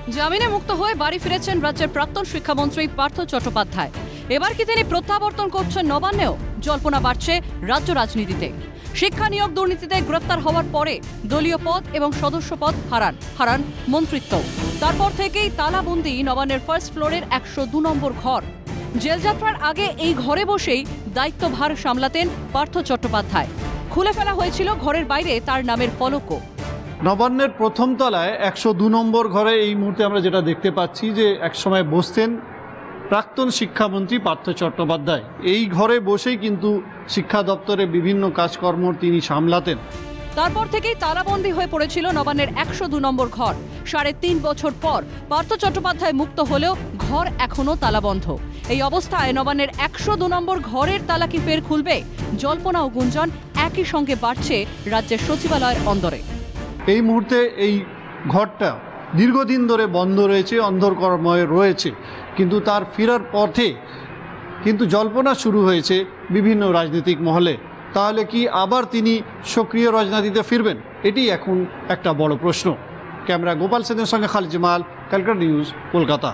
জামিনে মুক্ত হয়ে বাড়ি ফিরেছেন রাজ্যের প্রাক্তন শিক্ষামন্ত্রী পার্থ চট্টোপাধ্যায়। এবার কি তিনি প্রত্যাবর্তন করছেন নবান্নেও? জল্পনা বাড়ছে রাজ্য রাজনীতিতে। শিক্ষা নিয়োগ দুর্নীতিতে গ্রেফতার হওয়ার পরে দলীয় পদ এবং সদস্য পদ হারান মন্ত্রিত্ব। তারপর থেকেই তালাবন্দি নবান্নের ফার্স্ট ফ্লোরের 102 নম্বর ঘর। জেলযাত্রার আগে এই ঘরে বসেই দায়িত্বভার সামলাতেন পার্থ চট্টোপাধ্যায়। খুলে ফেলা হয়েছিল ঘরের বাইরে তার নামের ফলকও। নবান্নের প্রথম তলায় 102 নম্বর ঘরে এই মুহূর্তে আমরা যেটা দেখতে পাচ্ছি যে একসময় বসতেন প্রাক্তন শিক্ষামন্ত্রী পার্থ চট্টোপাধ্যায়। এই ঘরে বসেই কিন্তু শিক্ষা দপ্তরে বিভিন্ন কাজকর্ম তিনি সামলাতেন। তারপর থেকেই তালাবন্দি হয়ে পড়েছিল নবান্নের 102 নম্বর ঘর। 3.5 বছর পর পার্থ চট্টোপাধ্যায় মুক্ত হলেও ঘর এখনো তালাবন্ধ। এই অবস্থায় নবান্নের 102 নম্বর ঘরের তালা কি ফের খুলবে? জল্পনা ও গুঞ্জন একই সঙ্গে বাড়ছে রাজ্যের সচিবালয়ের অন্দরে। এই মুহূর্তে এই ঘরটা দীর্ঘদিন ধরে বন্ধ রয়েছে, অন্ধকারময় রয়েছে, কিন্তু তার ফেরার পথে কিন্তু জল্পনা শুরু হয়েছে বিভিন্ন রাজনৈতিক মহলে। তাহলে কি আবার তিনি সক্রিয় রাজনীতিতে ফিরবেন? এটি এখন একটা বড় প্রশ্ন। ক্যামেরা গোপাল সেনের সঙ্গে খালিদ জামাল, ক্যালকাটা নিউজ, কলকাতা।